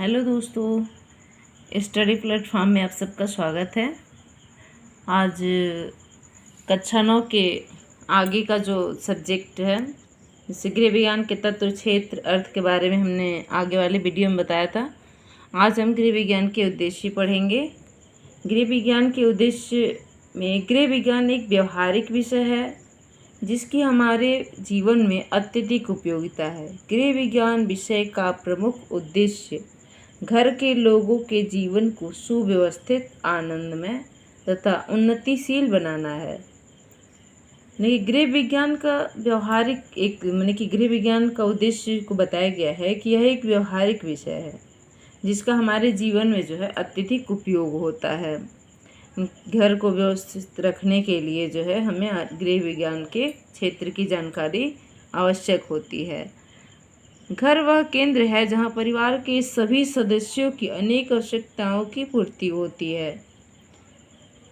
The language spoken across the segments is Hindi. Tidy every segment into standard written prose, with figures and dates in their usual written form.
हेलो दोस्तों, स्टडी प्लेटफॉर्म में आप सबका स्वागत है। आज कक्षा 9 के आगे का जो सब्जेक्ट है, जैसे गृह विज्ञान के तत्व, क्षेत्र, अर्थ के बारे में हमने आगे वाले वीडियो में बताया था। आज हम गृह विज्ञान के उद्देश्य पढ़ेंगे। गृह विज्ञान के उद्देश्य में गृह विज्ञान एक व्यवहारिक विषय है जिसकी हमारे जीवन में अत्यधिक उपयोगिता है। गृह विज्ञान विषय का प्रमुख उद्देश्य घर के लोगों के जीवन को सुव्यवस्थित, आनंदमय तथा उन्नतिशील बनाना है। गृह विज्ञान का व्यवहारिक गृह विज्ञान का उद्देश्य को बताया गया है कि यह एक व्यवहारिक विषय है जिसका हमारे जीवन में जो है अत्यधिक उपयोग होता है। घर को व्यवस्थित रखने के लिए जो है हमें गृह विज्ञान के क्षेत्र की जानकारी आवश्यक होती है। घर वह केंद्र है जहाँ परिवार के सभी सदस्यों की अनेक आवश्यकताओं की पूर्ति होती है।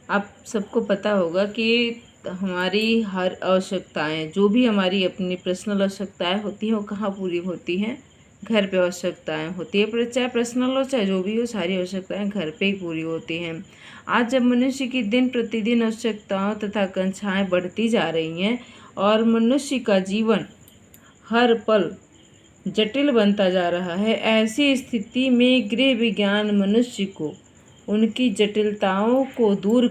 आप सबको पता होगा कि हमारी हर आवश्यकताएं, जो भी हमारी अपनी पर्सनल आवश्यकताएं होती हैं, वो कहाँ पूरी होती हैं? घर पे आवश्यकताएं होती है। पर चाहे पर्सनल हो चाहे जो भी हो, सारी आवश्यकताएं घर पे ही पूरी होती हैं। आज जब मनुष्य की दिन प्रतिदिन आवश्यकताओं तथा आकांक्षाएं बढ़ती जा रही हैं और मनुष्य का जीवन हर पल जटिल बनता जा रहा है, ऐसी स्थिति में गृह विज्ञान मनुष्य को उनकी जटिलताओं को दूर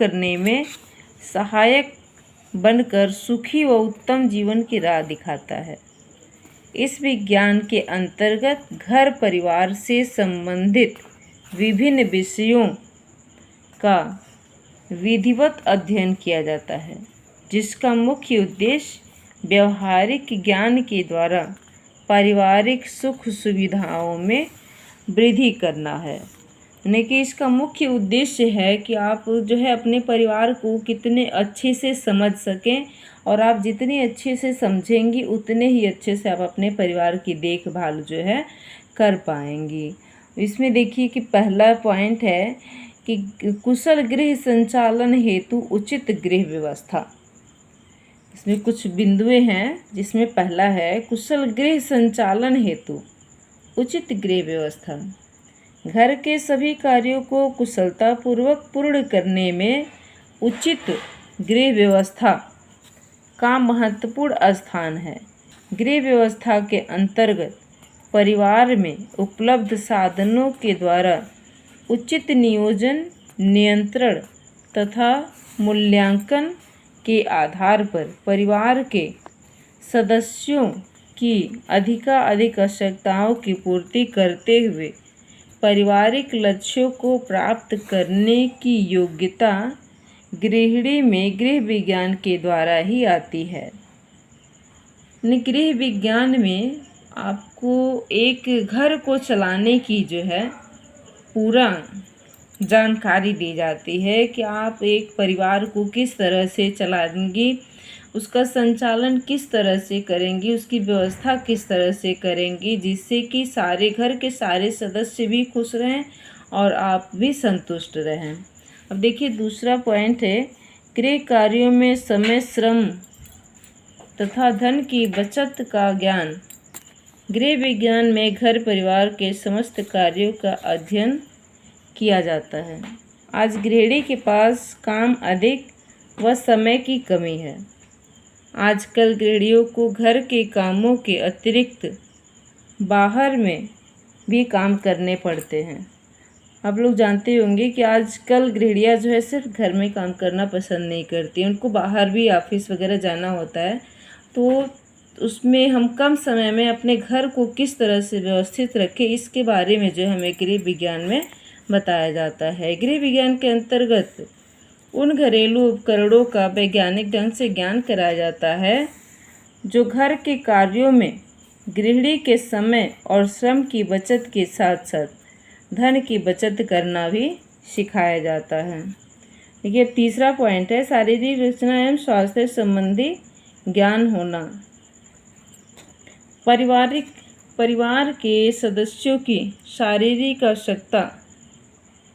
करने में सहायक बनकर सुखी व उत्तम जीवन की राह दिखाता है। इस विज्ञान के अंतर्गत घर परिवार से संबंधित विभिन्न विषयों का विधिवत अध्ययन किया जाता है, जिसका मुख्य उद्देश्य व्यवहारिक ज्ञान के द्वारा पारिवारिक सुख सुविधाओं में वृद्धि करना है। यानी कि इसका मुख्य उद्देश्य है कि आप जो है अपने परिवार को कितने अच्छे से समझ सकें, और आप जितनी अच्छे से समझेंगी उतने ही अच्छे से आप अपने परिवार की देखभाल जो है कर पाएंगी। इसमें देखिए कि पहला पॉइंट है कि कुशल गृह संचालन हेतु उचित गृह व्यवस्था। इसमें कुछ बिंदुएं हैं, जिसमें पहला है कुशल गृह संचालन हेतु उचित गृह व्यवस्था। घर के सभी कार्यों को कुशलतापूर्वक पूर्ण करने में उचित गृह व्यवस्था का महत्वपूर्ण स्थान है। गृह व्यवस्था के अंतर्गत परिवार में उपलब्ध साधनों के द्वारा उचित नियोजन, नियंत्रण तथा मूल्यांकन के आधार पर परिवार के सदस्यों की अधिकाधिक आवश्यकताओं की पूर्ति करते हुए पारिवारिक लक्ष्यों को प्राप्त करने की योग्यता गृहिणी में गृह विज्ञान के द्वारा ही आती है। गृह विज्ञान में आपको एक घर को चलाने की जो है पूरा जानकारी दी जाती है कि आप एक परिवार को किस तरह से चलाएंगी, उसका संचालन किस तरह से करेंगी, उसकी व्यवस्था किस तरह से करेंगी, जिससे कि सारे घर के सारे सदस्य भी खुश रहें और आप भी संतुष्ट रहें। अब देखिए दूसरा पॉइंट है गृह कार्यों में समय, श्रम तथा धन की बचत का ज्ञान। गृह विज्ञान में घर परिवार के समस्त कार्यों का अध्ययन किया जाता है। आज गृहिणी के पास काम अधिक व समय की कमी है। आजकल गृहिणियों को घर के कामों के अतिरिक्त बाहर में भी काम करने पड़ते हैं। आप लोग जानते होंगे कि आजकल गृहिणियाँ जो है सिर्फ घर में काम करना पसंद नहीं करती, उनको बाहर भी ऑफिस वगैरह जाना होता है। तो उसमें हम कम समय में अपने घर को किस तरह से व्यवस्थित रखें, इसके बारे में जो हमें गृह विज्ञान में बताया जाता है। गृह विज्ञान के अंतर्गत उन घरेलू उपकरणों का वैज्ञानिक ढंग से ज्ञान कराया जाता है जो घर के कार्यों में गृहिणी के समय और श्रम की बचत के साथ साथ धन की बचत करना भी सिखाया जाता है। देखिए तीसरा पॉइंट है शारीरिक रचना एवं स्वास्थ्य संबंधी ज्ञान होना। परिवार के सदस्यों की शारीरिक आवश्यकता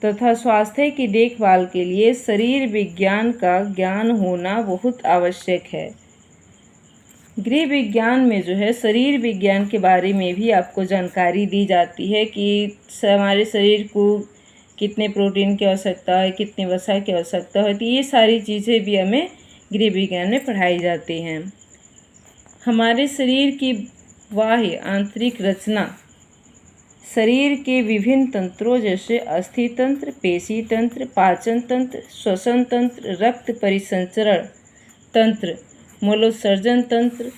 तथा स्वास्थ्य की देखभाल के लिए शरीर विज्ञान का ज्ञान होना बहुत आवश्यक है। गृह विज्ञान में जो है शरीर विज्ञान के बारे में भी आपको जानकारी दी जाती है कि हमारे शरीर को कितने प्रोटीन की आवश्यकता है, कितनी वसा की आवश्यकता होती है, ये सारी चीज़ें भी हमें गृह विज्ञान में पढ़ाई जाती हैं। हमारे शरीर की बाह्य आंतरिक रचना शरीर के विभिन्न तंत्रों जैसे अस्थि तंत्र, पेशी तंत्र, पाचन तंत्र, श्वसन तंत्र, रक्त परिसंचरण तंत्र, मूलोत्सर्जन तंत्र,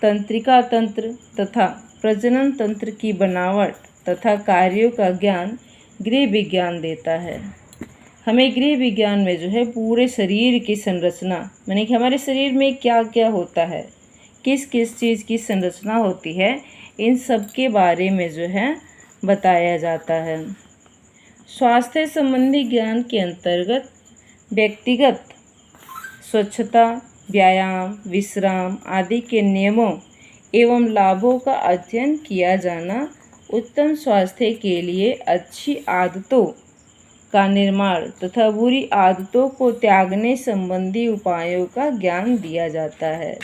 तंत्रिका तंत्र तथा प्रजनन तंत्र की बनावट तथा कार्यों का ज्ञान गृह विज्ञान देता है। हमें गृह विज्ञान में जो है पूरे शरीर की संरचना, माने कि हमारे शरीर में क्या क्या होता है, किस किस चीज़ की संरचना होती है, इन सब के बारे में जो है बताया जाता है। स्वास्थ्य संबंधी ज्ञान के अंतर्गत व्यक्तिगत स्वच्छता, व्यायाम, विश्राम आदि के नियमों एवं लाभों का अध्ययन किया जाना उत्तम स्वास्थ्य के लिए अच्छी आदतों का निर्माण तथा बुरी आदतों को त्यागने संबंधी उपायों का ज्ञान दिया जाता है।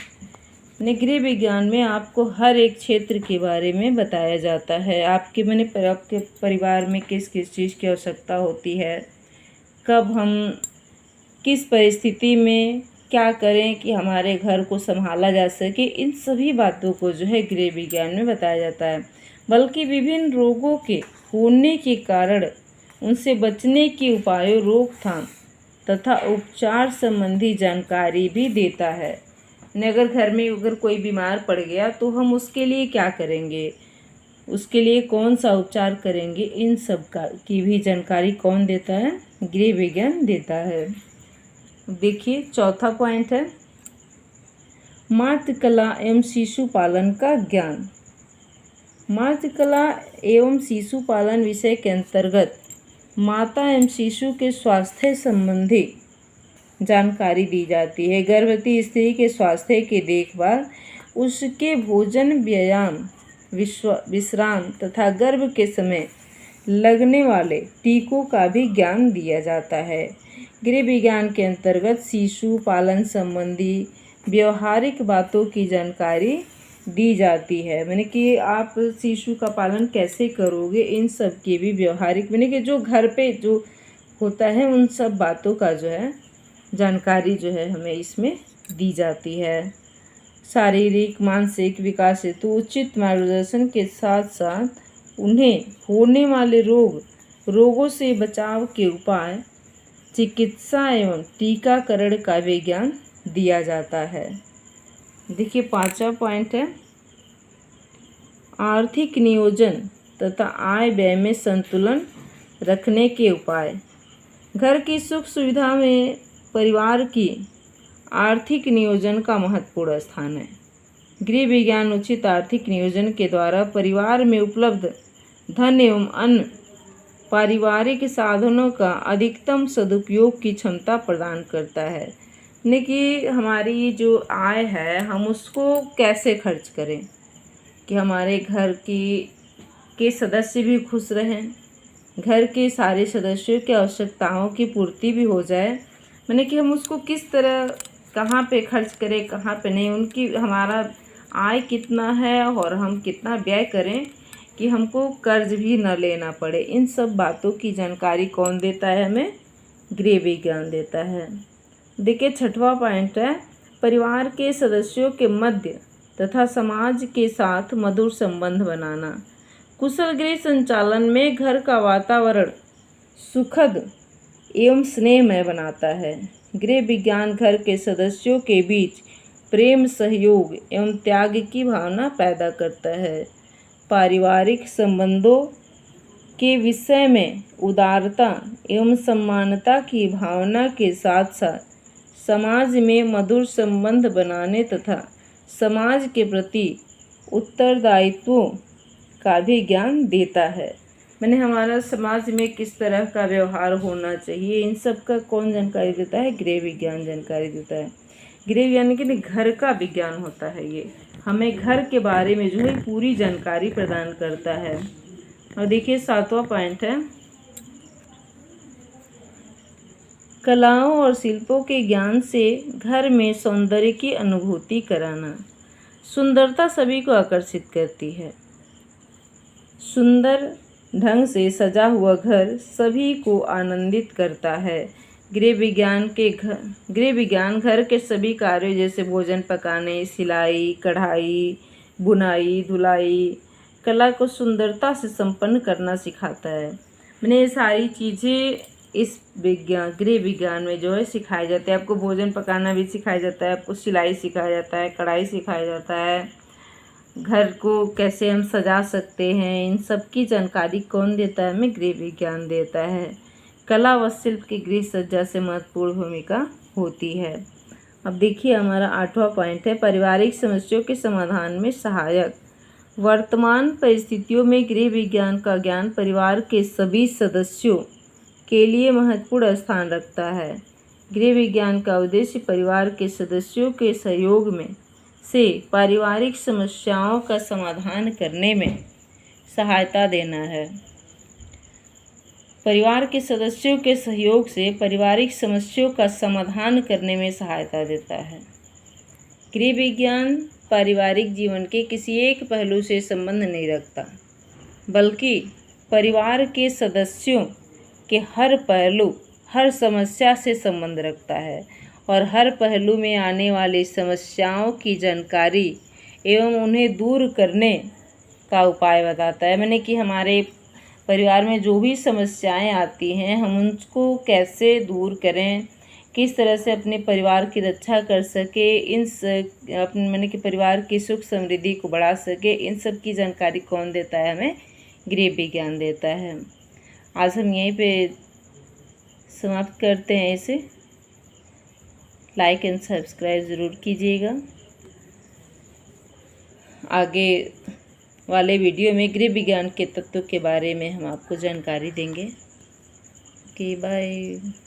गृह विज्ञान में आपको हर एक क्षेत्र के बारे में बताया जाता है। आपके परिवार में किस किस चीज़ की आवश्यकता होती है, कब हम किस परिस्थिति में क्या करें कि हमारे घर को संभाला जा सके, इन सभी बातों को जो है गृह विज्ञान में बताया जाता है। बल्कि विभिन्न रोगों के होने के कारण उनसे बचने के उपायों, रोकथाम तथा उपचार संबंधी जानकारी भी देता है। अगर घर में अगर कोई बीमार पड़ गया तो हम उसके लिए क्या करेंगे, उसके लिए कौन सा उपचार करेंगे, इन सब की भी जानकारी कौन देता है, गृह विज्ञान देता है। देखिए चौथा पॉइंट है मातृकला एवं शिशु पालन का ज्ञान। मातृकला एवं शिशु पालन विषय के अंतर्गत माता एवं शिशु के स्वास्थ्य संबंधी जानकारी दी जाती है। गर्भवती स्त्री के स्वास्थ्य की देखभाल, उसके भोजन, व्यायाम, विश्राम तथा गर्भ के समय लगने वाले टीकों का भी ज्ञान दिया जाता है। गृह विज्ञान के अंतर्गत शिशु पालन संबंधी व्यवहारिक बातों की जानकारी दी जाती है। मैंने कि आप शिशु का पालन कैसे करोगे, इन सब की भी व्यवहारिक, मैंने कि जो घर पे जो होता है उन सब बातों का जो है जानकारी जो है हमें इसमें दी जाती है। शारीरिक मानसिक विकास हेतु उचित मार्गदर्शन के साथ साथ उन्हें होने वाले रोगों से बचाव के उपाय, चिकित्सा एवं टीकाकरण का भी ज्ञान दिया जाता है। देखिए पांचवा पॉइंट है आर्थिक नियोजन तथा आय व्यय में संतुलन रखने के उपाय। घर की सुख सुविधा में परिवार की आर्थिक नियोजन का महत्वपूर्ण स्थान है। गृह विज्ञान उचित आर्थिक नियोजन के द्वारा परिवार में उपलब्ध धन एवं अन्य पारिवारिक साधनों का अधिकतम सदुपयोग की क्षमता प्रदान करता है। यानी कि हमारी जो आय है हम उसको कैसे खर्च करें कि हमारे घर के सदस्य भी खुश रहें, घर के सारे सदस्यों की आवश्यकताओं की पूर्ति भी हो जाए। मैंने कि हम उसको किस तरह कहाँ पे खर्च करें, कहाँ पे नहीं, उनकी हमारा आय कितना है और हम कितना व्यय करें कि हमको कर्ज भी न लेना पड़े। इन सब बातों की जानकारी कौन देता है, हमें गृह विज्ञान देता है। देखिए छठवां पॉइंट है परिवार के सदस्यों के मध्य तथा समाज के साथ मधुर संबंध बनाना। कुशल गृह संचालन में घर का वातावरण सुखद एवं स्नेहमय बनाता है। गृह विज्ञान घर के सदस्यों के बीच प्रेम, सहयोग एवं त्याग की भावना पैदा करता है। पारिवारिक संबंधों के विषय में उदारता एवं समानता की भावना के साथ साथ समाज में मधुर संबंध बनाने तथा समाज के प्रति उत्तरदायित्वों का भी ज्ञान देता है। मैंने हमारा समाज में किस तरह का व्यवहार होना चाहिए, इन सब का कौन जानकारी देता है, गृह विज्ञान जानकारी देता है। गृह विज्ञान के लिए घर का विज्ञान होता है, ये हमें घर के बारे में जो है पूरी जानकारी प्रदान करता है। और देखिए सातवां पॉइंट है कलाओं और शिल्पों के ज्ञान से घर में सौंदर्य की अनुभूति कराना। सुंदरता सभी को आकर्षित करती है। सुंदर ढंग से सजा हुआ घर सभी को आनंदित करता है। गृह विज्ञान घर के सभी कार्यों जैसे भोजन पकाने, सिलाई, कढ़ाई, बुनाई, धुलाई, कला को सुंदरता से संपन्न करना सिखाता है। मैंने ये सारी चीज़ें इस गृह विज्ञान में जो है सिखाया जाता है। आपको भोजन पकाना भी सिखाया जाता है, आपको सिलाई सिखाया जाता है, कढ़ाई सिखाया जाता है, घर को कैसे हम सजा सकते हैं, इन सब की जानकारी कौन देता है? हमें गृह विज्ञान देता है। कला व शिल्प की गृह सज्जा से महत्वपूर्ण भूमिका होती है। अब देखिए हमारा 8वां पॉइंट है पारिवारिक समस्याओं के समाधान में सहायक। वर्तमान परिस्थितियों में गृह विज्ञान का ज्ञान परिवार के सभी सदस्यों के लिए महत्वपूर्ण स्थान रखता है। गृह विज्ञान का उद्देश्य परिवार के सदस्यों के सहयोग में से पारिवारिक समस्याओं का समाधान करने में सहायता देना है। परिवार के सदस्यों के सहयोग से पारिवारिक समस्याओं का समाधान करने में सहायता देता है। गृह विज्ञान पारिवारिक जीवन के किसी एक पहलू से संबंध नहीं रखता, बल्कि परिवार के सदस्यों के हर पहलू, हर समस्या से संबंध रखता है और हर पहलू में आने वाली समस्याओं की जानकारी एवं उन्हें दूर करने का उपाय बताता है। मैंने कि हमारे परिवार में जो भी समस्याएं आती हैं हम उनको कैसे दूर करें, किस तरह से अपने परिवार की रक्षा कर सके, मैंने कि परिवार की सुख समृद्धि को बढ़ा सके, इन सब की जानकारी कौन देता है? हमें गृह विज्ञान देता है। आज हम यहीं पे समाप्त करते हैं इसे। लाइक एंड सब्सक्राइब ज़रूर कीजिएगा। आगे वाले वीडियो में गृह विज्ञान के तत्वों के बारे में हम आपको जानकारी देंगे। Okay, bye.